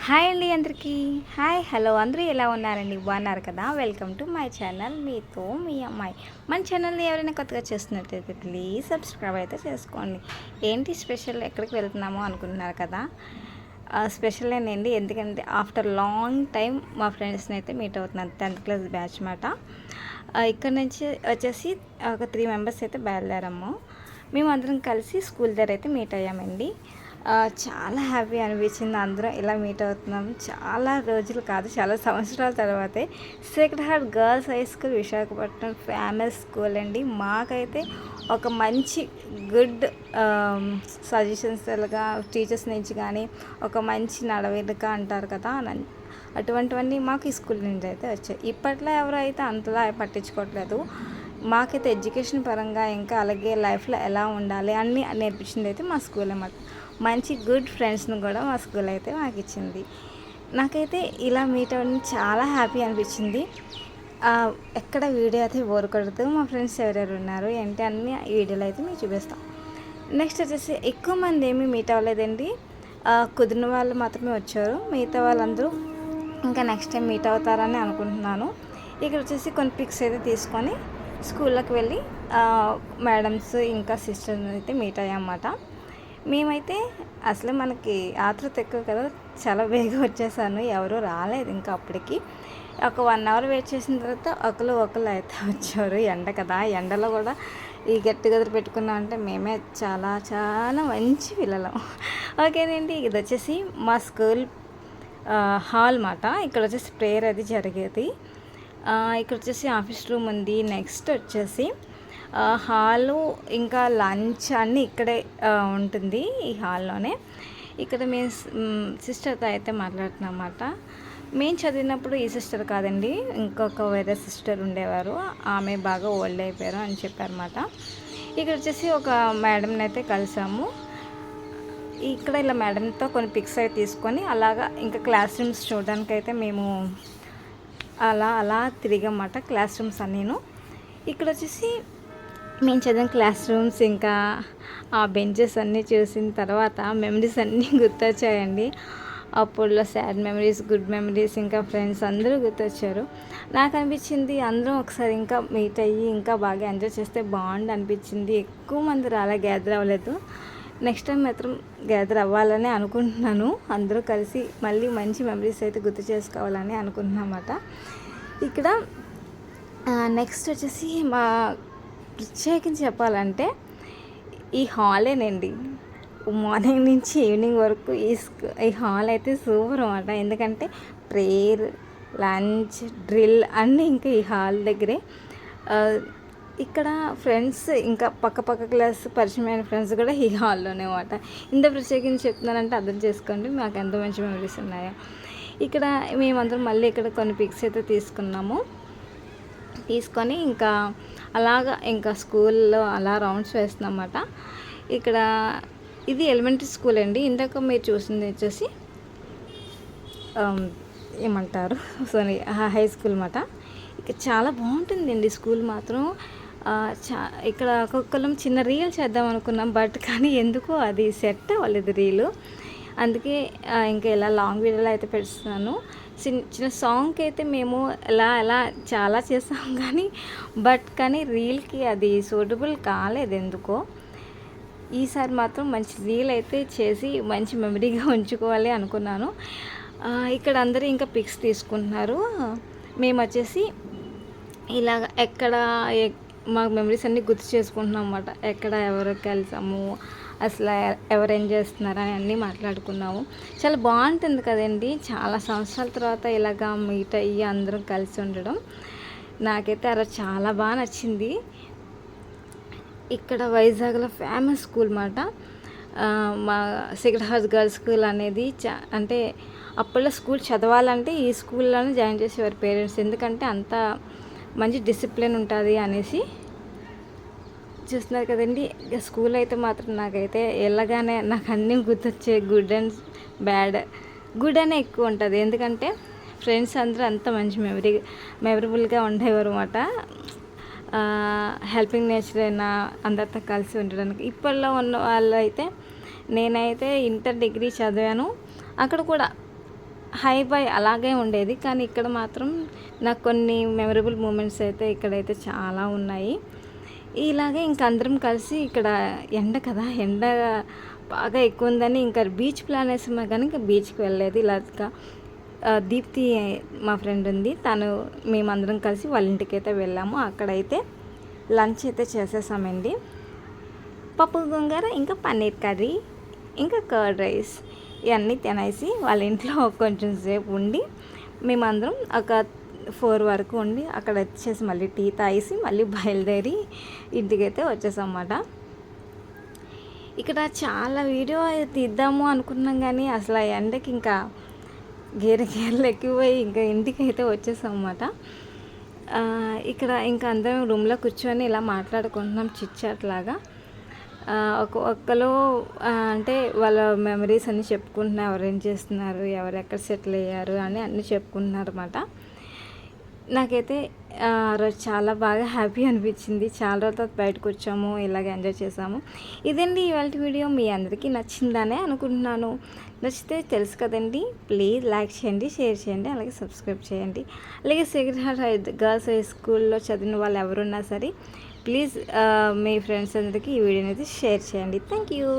Hi అండి అందరికీ. Hi hello అందరూ ఎలా ఉన్నారండి? బాగున్నారు కదా? వెల్కమ్ టు మై ఛానల్, మీతో మీ అమ్మాయి. మన ఛానల్ని ఎవరైనా కొత్తగా చేస్తున్నట్టయితే ప్లీజ్ సబ్స్క్రైబ్ అయితే చేసుకోండి. ఏంటి స్పెషల్, ఎక్కడికి వెళ్తున్నామో అనుకుంటున్నారు కదా? స్పెషల్ ఏంటండి, ఎందుకంటే ఆఫ్టర్ లాంగ్ టైం మా ఫ్రెండ్స్ని అయితే మీట్ అవుతున్నాను. 10th క్లాస్ బ్యాచ్ మాట. ఇక్కడ నుంచి వచ్చేసి ఒక 3 మెంబర్స్ అయితే బయలుదేరాము. మేమందరం కలిసి స్కూల్ దగ్గర అయితే మీట్ అయ్యామండి. చాలా హ్యాపీ అనిపించింది. అందరం ఇలా మీట్ అవుతున్నాం. చాలా రోజులు కాదు, చాలా సంవత్సరాల తర్వాతే. Sacred heart girls high school Visakhapatnam famous school అండి. మాకైతే ఒక మంచి గుడ్ సజెషన్స్గా టీచర్స్ నుంచి కానీ, ఒక మంచి నడవడిక అంటారు కదా, అటువంటివన్నీ మాకు ఈ స్కూల్ నుంచి అయితే వచ్చాయి. ఇప్పట్లో ఎవరైతే అంతలా పట్టించుకోవట్లేదు. మాకైతే ఎడ్యుకేషన్ పరంగా ఇంకా అలాగే లైఫ్లో ఎలా ఉండాలి అన్నీ నేర్పించింది అయితే మా స్కూల్ అన్నమాట. మంచి గుడ్ ఫ్రెండ్స్ని కూడా మా స్కూల్ అయితే మాకు ఇచ్చింది. నాకైతే ఇలా మీట్ అవ్వడం చాలా హ్యాపీ అనిపించింది. ఎక్కడ వీడియో అయితే బోర్ కొడుతూ మా ఫ్రెండ్స్ ఎవరెవరు ఉన్నారు ఏంటి అన్నీ ఈ వీడియోలో అయితే మీకు చూపిస్తాం. నెక్స్ట్ వచ్చేసి ఎక్కువ మంది ఏమీ మీట్ అవ్వలేదండి. కుదిరిన వాళ్ళు మాత్రమే వచ్చారు. మిగతా వాళ్ళందరూ ఇంకా నెక్స్ట్ టైం మీట్ అవుతారని అనుకుంటున్నాను. ఇక్కడ వచ్చేసి కొన్ని పిక్స్ అయితే తీసుకొని స్కూల్లోకి వెళ్ళి మేడమ్స్ ఇంకా సిస్టర్స్ అయితే మీట్ అయ్యామన్నమాట. మేమైతే అసలు మనకి ఆతృత ఎక్కువ కదా, చాలా వేగం వచ్చేసాను. ఎవరు రాలేదు ఇంకా అప్పటికి. ఒక 1 అవర్ వెయిట్ చేసిన తర్వాత ఒకరు అయితే వచ్చారు. ఎండ కదా, ఎండలో కూడా ఈ గెట్ టుగెదర్ పెట్టుకున్నాం అంటే మేమే చాలా చాలా మంచి పిల్లలం. ఓకేనండి, ఇది వచ్చేసి మా స్కూల్ హాల్ మాట. ఇక్కడ వచ్చేసి ప్రేయర్ అది జరిగేది. ఇక్కడ వచ్చేసి ఆఫీస్ రూమ్ ఉంది. నెక్స్ట్ వచ్చేసి హాలు ఇంకా లంచ్ అన్నీ ఇక్కడే ఉంటుంది, ఈ హాల్లోనే. ఇక్కడ మేము సిస్టర్తో అయితే మాట్లాడుతున్నాం అన్నమాట. మేము చదివినప్పుడు ఈ సిస్టర్ కాదండి, ఇంకొక వేరే సిస్టర్ ఉండేవారు. ఆమె బాగా ఓల్డ్ అయిపోయారు అని చెప్పారన్నమాట. ఇక్కడ వచ్చేసి ఒక మేడంని అయితే కలిసాము. ఇక్కడ ఇలా మేడంతో కొన్ని పిక్స్ అయితే తీసుకొని అలాగా ఇంకా క్లాస్ రూమ్స్ చూడడానికి అయితే మేము అలా తిరిగమాట, క్లాస్ రూమ్స్ అన్నీను. ఇక్కడ వచ్చేసి మేము చదివిన క్లాస్ రూమ్స్ ఇంకా ఆ బెంచెస్ అన్నీ చూసిన తర్వాత మెమరీస్ అన్నీ గుర్తొచ్చాయండి. అప్పుడులో సాడ్ మెమరీస్, గుడ్ మెమరీస్, ఇంకా ఫ్రెండ్స్ అందరూ గుర్తొచ్చారు. నాకు అనిపించింది అందరం ఒకసారి ఇంకా మీట్ అయ్యి ఇంకా బాగా ఎంజాయ్ చేస్తే బాగుండు అనిపించింది. ఎక్కువ మంది అలా గ్యాదర్ అవ్వలేదు. నెక్స్ట్ టైం మాత్రం గ్యాదర్ అవ్వాలని అనుకుంటున్నాను. అందరూ కలిసి మళ్ళీ మంచి మెమరీస్ అయితే గుర్తు చేసుకోవాలని అనుకుంటున్నామన్నమాట. ఇక్కడ నెక్స్ట్ వచ్చేసి మా ప్రత్యేకించి చెప్పాలంటే ఈ హాలేనండి. మార్నింగ్ నుంచి ఈవినింగ్ వరకు ఈ హాల్ అయితే సూపర్ అన్నమాట. ఎందుకంటే ప్రేయర్, లంచ్, డ్రిల్ అన్నీ ఇంకా ఈ హాల్ దగ్గరే. ఇక్కడ ఫ్రెండ్స్ ఇంకా పక్క క్లాస్ పరిచయమైన ఫ్రెండ్స్ కూడా ఈ హాల్లోనే అన్నమాట. ఇంత ప్రత్యేకించి చెప్తున్నానంటే అర్థం చేసుకోండి మాకు ఎంత మంచి మెమరీస్ ఉన్నాయో. ఇక్కడ మేమందరం మళ్ళీ ఇక్కడ కొన్ని పిక్స్ అయితే తీసుకొని ఇంకా అలాగా ఇంకా స్కూల్లో అలా రౌండ్స్ వేస్తున్నాం అన్నమాట. ఇక్కడ ఇది ఎలిమెంటరీ స్కూల్ అండి. ఇందాక మీరు చూసింది వచ్చేసి ఏమంటారు సారీ హై స్కూల్ అన్నమాట. ఇక చాలా బాగుంటుందండి స్కూల్ మాత్రం. ఇక్కడ ఒక్కొక్కరం చిన్న రీల్ చేద్దాం అనుకున్నాం, బట్ కానీ ఎందుకో అది సెట్ అవ్వలేదు రీలు. అందుకే ఇంకా ఇలా లాంగ్ వీడియోలో అయితే పెడుతున్నాను. చిన్న సాంగ్కి అయితే మేము ఎలా చాలా చేసాం కానీ రీల్కి అది సూటబుల్ కాలేదు ఎందుకో. ఈసారి మాత్రం మంచి రీల్ అయితే చేసి మంచి మెమరీగా ఉంచుకోవాలి అనుకున్నాను. ఇక్కడ అందరూ ఇంకా పిక్స్ తీసుకుంటున్నారు. మేము వచ్చేసి ఇలాగ ఎక్కడ మా మెమరీస్ అన్నీ గుర్తు చేసుకుంటున్నాం అన్నమాట. ఎక్కడ ఎవరు కలిసాము, అసలు ఎవరు ఏం చేస్తున్నారని అన్నీ మాట్లాడుకున్నాము. చాలా బాగుంటుంది కదండి, చాలా సంవత్సరాల తర్వాత ఇలాగా మీట్ అయ్యి అందరం కలిసి ఉండడం. నాకైతే అలా చాలా బాగా నచ్చింది. ఇక్కడ వైజాగ్లో ఫేమస్ స్కూల్ అన్నమాట. మా సేక్రెడ్ హార్ట్ గర్ల్స్ స్కూల్ అనేది అంటే అప్పట్లో స్కూల్ చదవాలంటే ఈ స్కూల్లోనే జాయిన్ చేసేవారు పేరెంట్స్. ఎందుకంటే అంత మంచి డిసిప్లిన్ ఉంటుంది అనేసి. చూస్తున్నారు కదండి, స్కూల్ అయితే మాత్రం నాకైతే వెళ్ళగానే నాకు అన్నీ గుర్తొచ్చే గుడ్ అండ్ బ్యాడ్. గుడ్ అనే ఎక్కువ ఉంటుంది, ఎందుకంటే ఫ్రెండ్స్ అందరూ అంత మంచి మెమరబుల్గా ఉండేవారు అన్నమాట. హెల్పింగ్ నేచర్ అయినా అందరితో కలిసి ఉండడానికి. ఇప్పట్లో ఉన్న వాళ్ళు అయితే నేనైతే ఇంటర్ డిగ్రీ చదివాను. అక్కడ కూడా హై బై అలాగే ఉండేది. కానీ ఇక్కడ మాత్రం నాకు కొన్ని మెమరబుల్ మూమెంట్స్ అయితే ఇక్కడైతే చాలా ఉన్నాయి. ఇలాగే ఇంక అందరం కలిసి ఇక్కడ ఎండ కదా, ఎండ బాగా ఎక్కువ ఉందని ఇంకా బీచ్ ప్లాన్ వేసాము, కానీ ఇంకా బీచ్కి వెళ్ళలేదు. ఇలాగా దీప్తి మా ఫ్రెండ్ ఉంది, మేమందరం కలిసి వాళ్ళ ఇంటికి అయితే వెళ్ళాము. అక్కడైతే లంచ్ అయితే చేసేసామండి. పప్పు గోంగూర, ఇంకా పన్నీర్ కర్రీ, ఇంకా కర్డ్ రైస్ ఇవన్నీ తినేసి వాళ్ళ ఇంట్లో కొంచెం సేపు ఉండి మేమందరం ఒక 4 వరకు ఉండి అక్కడ వచ్చేసి మళ్ళీ టీ తాగేసి మళ్ళీ బయలుదేరి ఇంటికైతే వచ్చేసామన్నమాట. ఇక్కడ చాలా వీడియో తీద్దాము అనుకున్నాం, కానీ అసలు ఆ ఎండకి ఇంకా గేర్లు ఎక్కిపోయి ఇంకా ఇంటికైతే వచ్చేసామన్నమాట. ఇక్కడ ఇంకా అందరం రూమ్లో కూర్చొని ఇలా మాట్లాడుకుంటున్నాం, చిట్ లాగా. ఒక్కరు అంటే వాళ్ళ మెమరీస్ అన్నీ చెప్పుకుంటున్నారు, ఎవరు ఏం చేస్తున్నారు, ఎవరు ఎక్కడ సెటిల్ అయ్యారు అని అన్నీ చెప్పుకుంటున్నారు అన్నమాట. నాకైతే రోజు చాలా బాగా హ్యాపీ అనిపించింది. చాలా రోజుల తర్వాత బయటకు వచ్చాము, ఇలాగ ఎంజాయ్ చేసాము. ఇదండి ఇవాళ వీడియో. మీ అందరికీ నచ్చిందనే అనుకుంటున్నాను. నచ్చితే తెలుసు కదండి, ప్లీజ్ లైక్ చేయండి, షేర్ చేయండి, అలాగే సబ్స్క్రైబ్ చేయండి. అలాగే సేక్రెడ్ హార్ట్ గర్ల్స్ హై స్కూల్లో చదివిన వాళ్ళు ఎవరున్నా సరే ప్లీజ్ మీ ఫ్రెండ్స్ అందరికీ ఈ వీడియోని అయితే షేర్ చేయండి. Thank you.